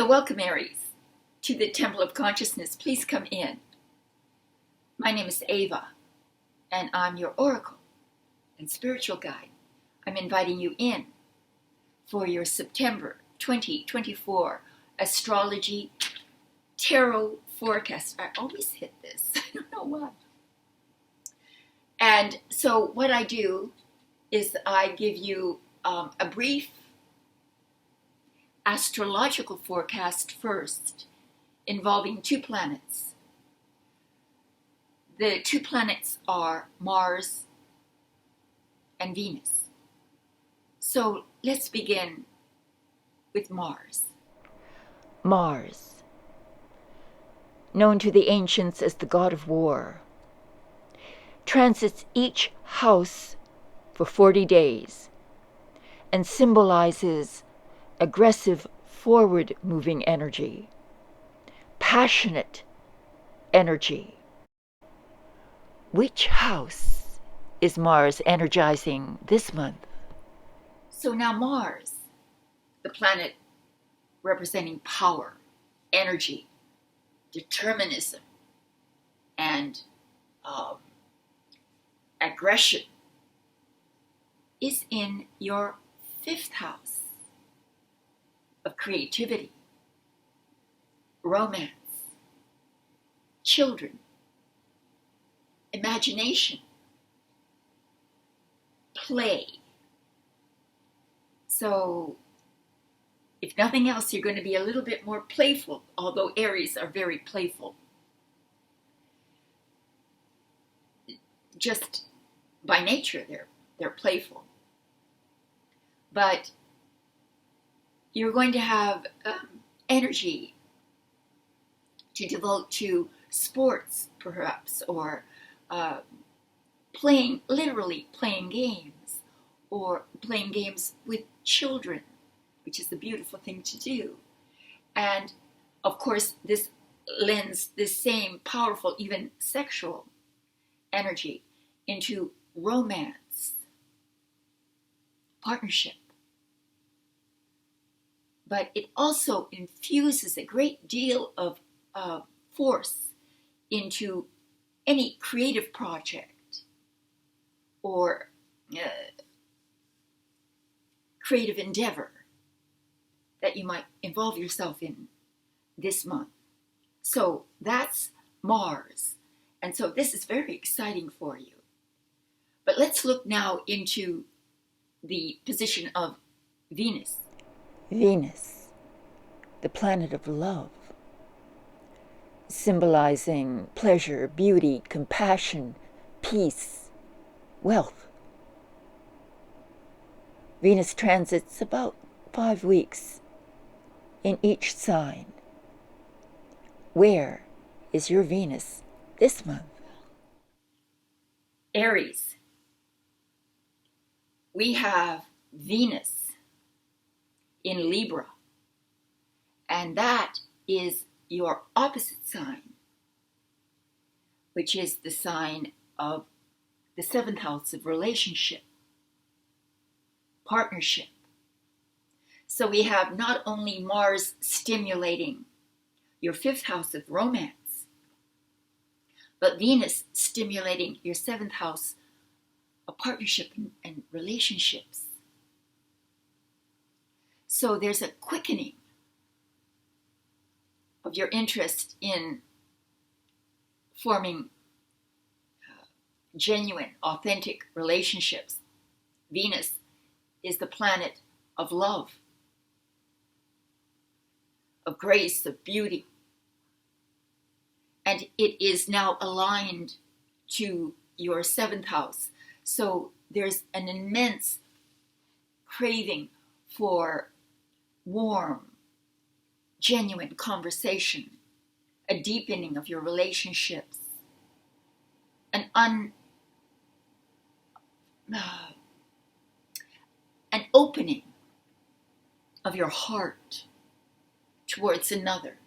welcome, Aries, to the Temple of Consciousness. Please come in. My name is Ava, and I'm your oracle and spiritual guide. I'm inviting you in for your September 2024 Astrology Tarot Forecast. I always hit this. I don't know why. And so what I do is I give you a brief astrological forecast first, involving two planets. The two planets are Mars and Venus. So let's begin with Mars. Mars, known to the ancients as the god of war, transits each house for 40 days and symbolizes aggressive, forward-moving energy, passionate energy. Which house is Mars energizing this month? So now Mars, the planet representing power, energy, determinism, and aggression, is in your fifth house of creativity, romance, children, imagination, play. So, if nothing else, you're going to be a little bit more playful, although Aries are very playful. Just by nature, they're playful. But you're going to have energy to devote to sports, perhaps, or literally playing games, or playing games with children, which is a beautiful thing to do. And of course, this lends this same powerful, even sexual energy into romance, partnership. But it also infuses a great deal of force into any creative project or creative endeavor that you might involve yourself in this month. So that's Mars. And so this is very exciting for you. But let's look now into the position of Venus. Venus, the planet of love, symbolizing pleasure, beauty, compassion, peace, wealth. Venus transits about 5 weeks in each sign. Where is your Venus this month? Aries. We have Venus in Libra, and that is your opposite sign, which is the sign of the 7th house of relationship, partnership. So we have not only Mars stimulating your 5th house of romance, but Venus stimulating your 7th house of partnership and relationships. So there's a quickening of your interest in forming genuine, authentic relationships. Venus is the planet of love, of grace, of beauty. And it is now aligned to your 7th house. So there's an immense craving for warm, genuine conversation, a deepening of your relationships, an opening of your heart towards another,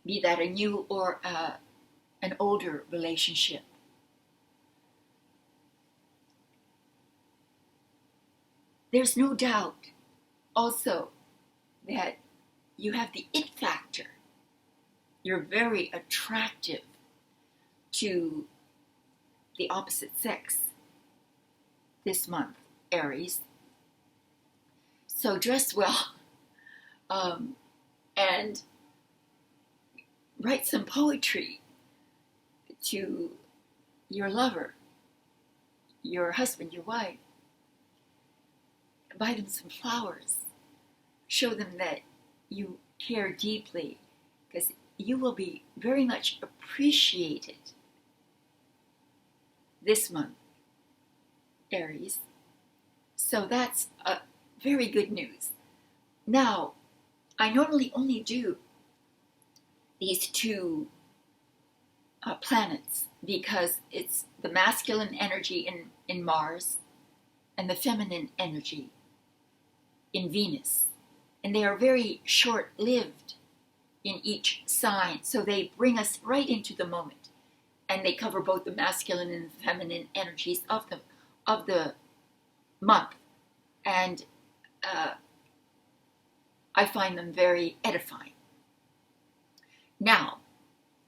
be that a new or an older relationship. There's no doubt also that you have the it factor. You're very attractive to the opposite sex this month, Aries. So dress well, and write some poetry to your lover, your husband, your wife. Buy them some flowers. Show them that you care deeply, because you will be very much appreciated this month, Aries. So that's very good news. Now, I normally only do these two planets because it's the masculine energy in Mars and the feminine energy in Venus. And they are very short-lived in each sign, so they bring us right into the moment. And they cover both the masculine and feminine energies of the month. And I find them very edifying. Now,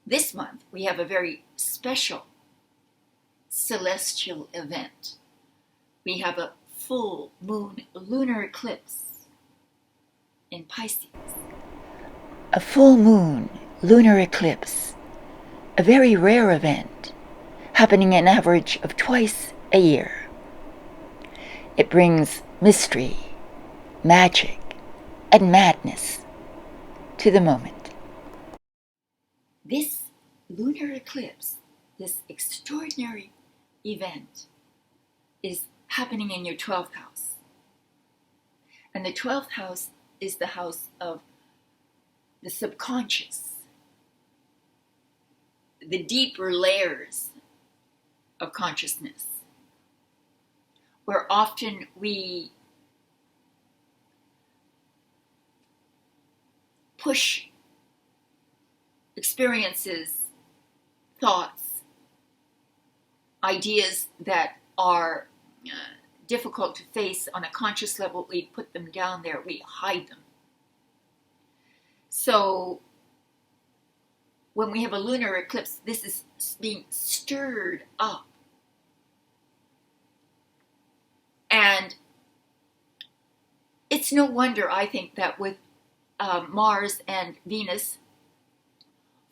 this month we have a very special celestial event. We have a full moon lunar eclipse in Pisces. A full moon lunar eclipse, a very rare event, happening an average of twice a year. It brings mystery, magic, and madness to the moment. This lunar eclipse, this extraordinary event, is happening in your 12th house. And the 12th house is the house of the subconscious, the deeper layers of consciousness, where often we push experiences, thoughts, ideas that are difficult to face on a conscious level. We put them down there, we hide them. So when we have a lunar eclipse, this is being stirred up. And it's no wonder, I think, that with Mars and Venus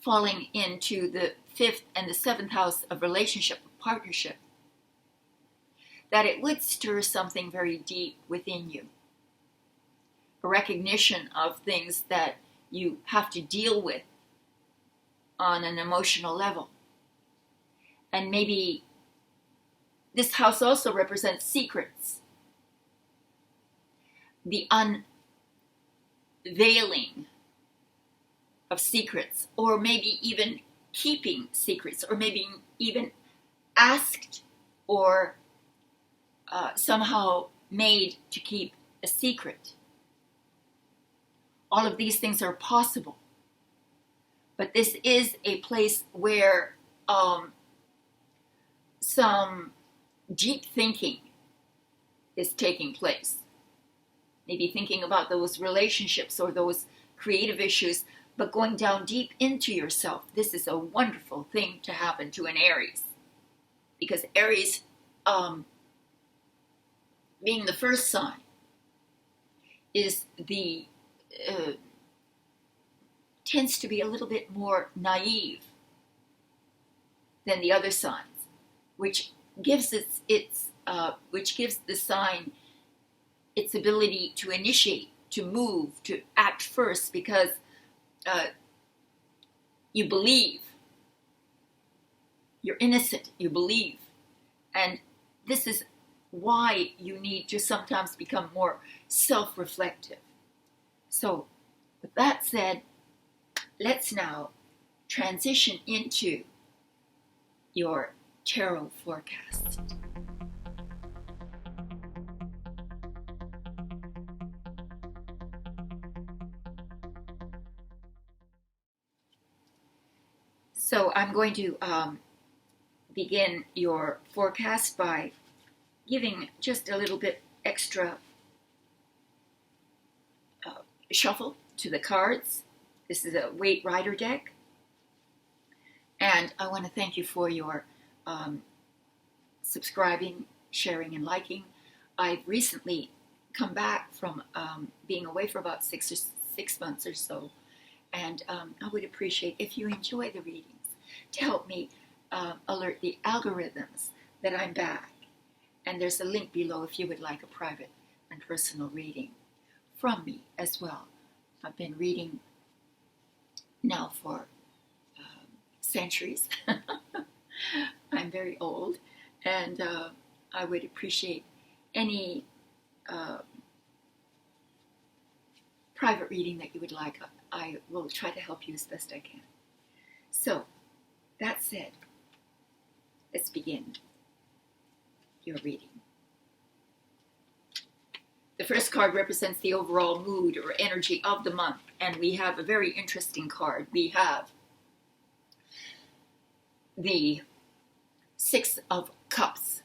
falling into the 5th and the 7th house of relationship, partnership, that it would stir something very deep within you. A recognition of things that you have to deal with on an emotional level. And maybe this house also represents secrets, the unveiling of secrets, or maybe even keeping secrets, or maybe even asked or somehow made to keep a secret. All of these things are possible. But this is a place where some deep thinking is taking place. Maybe thinking about those relationships or those creative issues, but going down deep into yourself. This is a wonderful thing to happen to an Aries. Because Aries, being the first sign, is the tends to be a little bit more naive than the other signs, which gives which gives the sign its ability to initiate, to move, to act first, because you believe. You're innocent, you believe. And this is why you need to sometimes become more self-reflective. So, with that said, let's now transition into your tarot forecast. So I'm going to begin your forecast by giving just a little bit extra shuffle to the cards. This is a Weight Rider deck. And I want to thank you for your subscribing, sharing, and liking. I've recently come back from being away for about 6 months or so. And I would appreciate if you enjoy the readings to help me alert the algorithms that I'm back. And there's a link below if you would like a private and personal reading from me as well. I've been reading now for centuries. I'm very old, and I would appreciate any private reading that you would like. I will try to help you as best I can. So, that said, let's begin your reading. The first card represents the overall mood or energy of the month, and we have a very interesting card. We have the Six of Cups.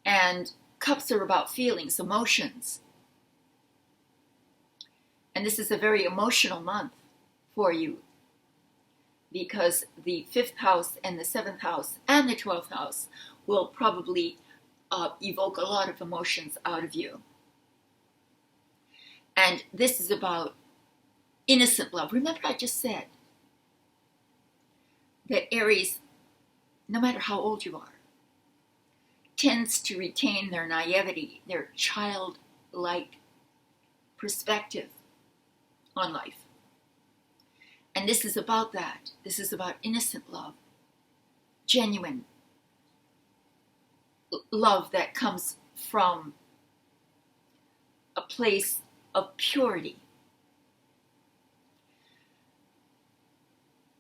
And cups are about feelings, emotions. And this is a very emotional month for you, because the 5th house and the 7th house and the 12th house will probably evoke a lot of emotions out of you. And this is about innocent love. Remember, I just said that Aries, no matter how old you are, tends to retain their naivety, their childlike perspective on life. And this is about that. This is about innocent love, genuine love that comes from a place of purity.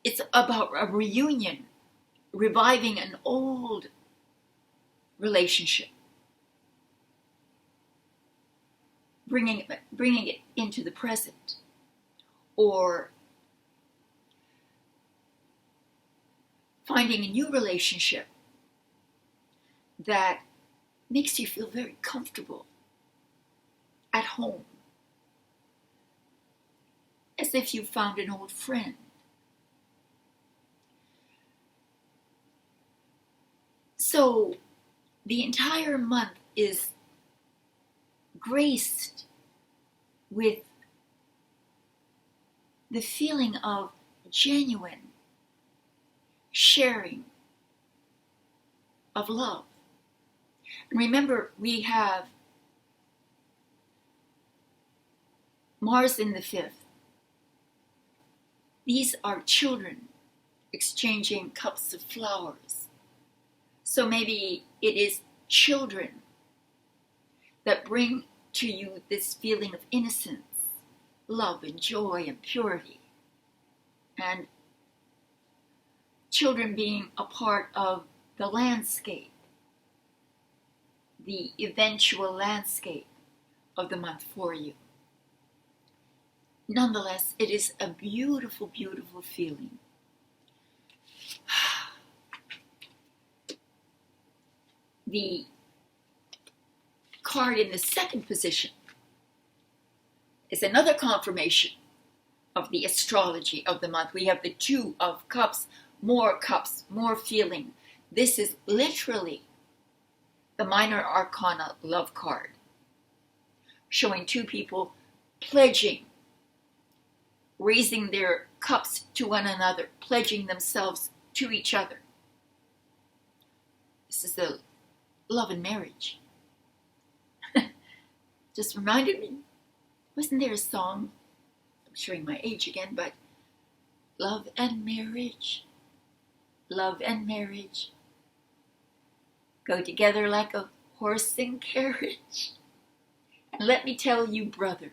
It's about a reunion, reviving an old relationship, bringing it into the present, or finding a new relationship that makes you feel very comfortable at home, as if you found an old friend. So the entire month is graced with the feeling of genuine sharing of love. And remember, we have Mars in the 5th. These are children exchanging cups of flowers. So maybe it is children that bring to you this feeling of innocence, love and joy and purity. And children being a part of the landscape, the eventual landscape of the month for you. Nonetheless, it is a beautiful, beautiful feeling. The card in the second position is another confirmation of the astrology of the month. We have the Two of Cups, more feeling. This is literally the minor arcana love card, showing two people pledging, raising their cups to one another, pledging themselves to each other. This is the love and marriage. Just reminded me, wasn't there a song, I'm showing my age again, but love and marriage go together like a horse and carriage. And let me tell you, brother,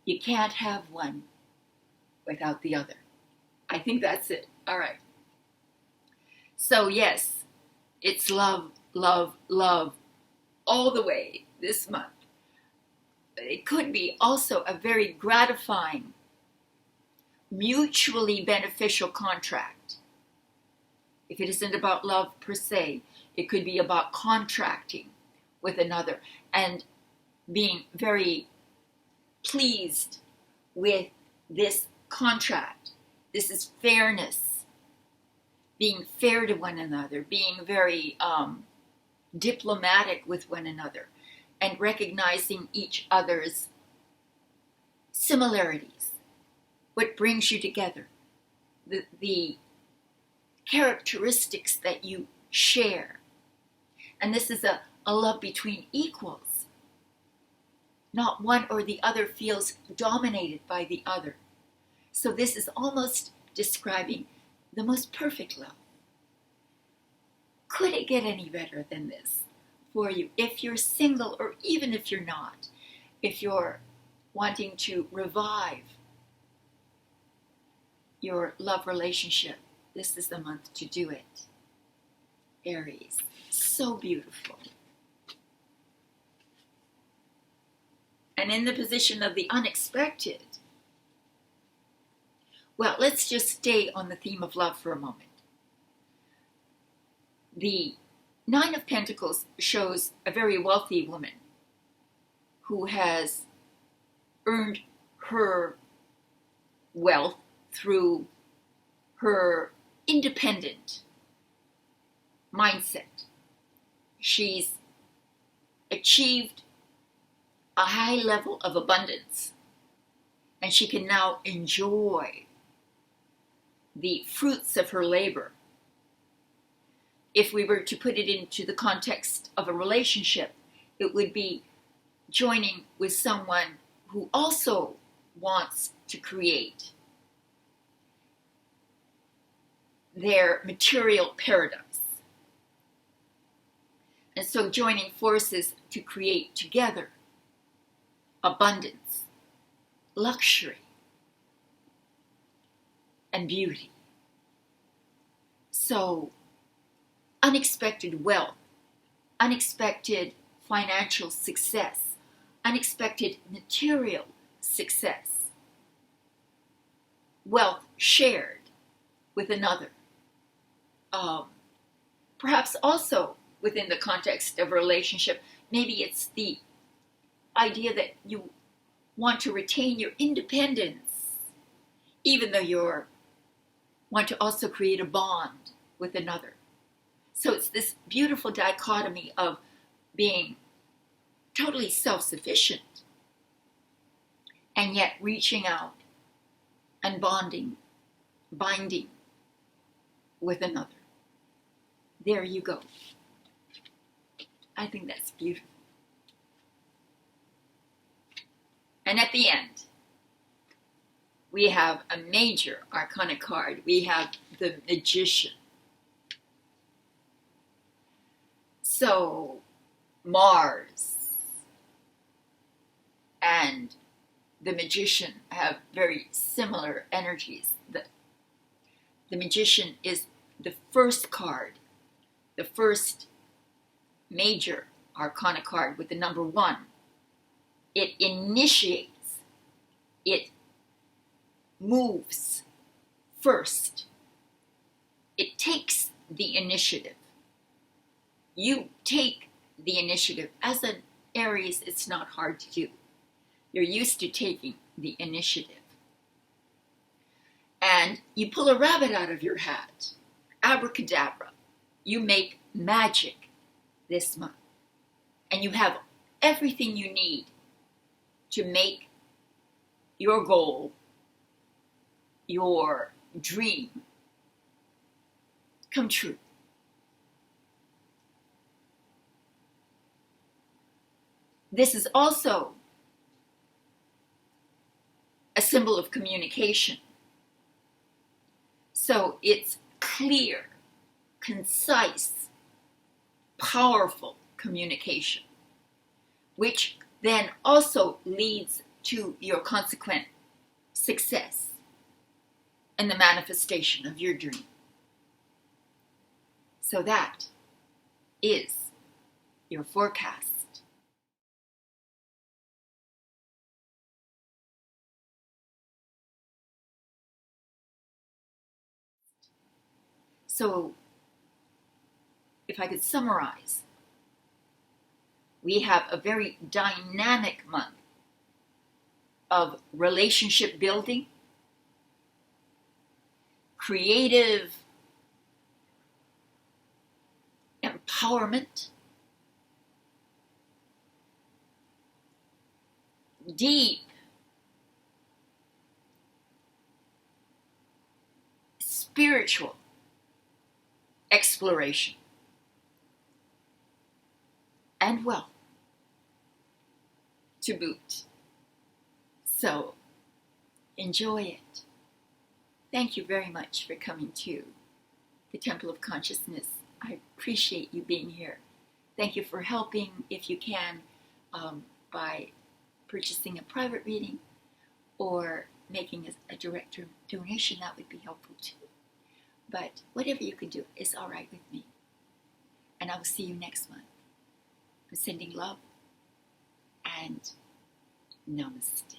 you can't have one without the other. I think that's it. All right. So yes, it's love, love, love all the way this month. But it could be also a very gratifying, mutually beneficial contract. If it isn't about love per se, it could be about contracting with another and being very pleased with this contract. This is fairness, being fair to one another, being very diplomatic with one another, and recognizing each other's similarities, what brings you together, the characteristics that you share. And this is a love between equals. Not one or the other feels dominated by the other. So this is almost describing the most perfect love. Could it get any better than this for you? If you're single, or even if you're not, if you're wanting to revive your love relationship, this is the month to do it. Aries, so beautiful. And in the position of the unexpected, well, let's just stay on the theme of love for a moment. The Nine of Pentacles shows a very wealthy woman who has earned her wealth through her independent mindset. She's achieved a high level of abundance, and she can now enjoy the fruits of her labor. If we were to put it into the context of a relationship, it would be joining with someone who also wants to create their material paradise. And so joining forces to create together abundance, luxury, and beauty. So unexpected wealth, unexpected financial success, unexpected material success, wealth shared with another. Perhaps also within the context of a relationship, maybe it's the idea that you want to retain your independence, even though you want to also create a bond with another. So it's this beautiful dichotomy of being totally self-sufficient and yet reaching out and binding with another. There you go. I think that's beautiful. And at the end, we have a major arcana card. We have the Magician. So Mars and the Magician have very similar energies. The Magician is the first card, the first major arcana card with the number 1. It initiates, it moves first, it takes the initiative. You take the initiative. As an Aries, it's not hard to do. You're used to taking the initiative. And you pull a rabbit out of your hat. Abracadabra. You make magic this month. And you have everything you need to make your goal, your dream, come true. This is also a symbol of communication. So it's clear, concise, powerful communication, which then also leads to your consequent success and the manifestation of your dream. So that is your forecast. So, if I could summarize, We have a very dynamic month of relationship building, creative empowerment, deep spiritual exploration, and wealth to boot. So enjoy it. Thank you very much for coming to the Temple of Consciousness. I appreciate you being here. Thank you for helping, if you can, by purchasing a private reading or making a direct donation. That would be helpful too. But whatever you can do is all right with me. And I will see you next month. I'm sending love and namaste.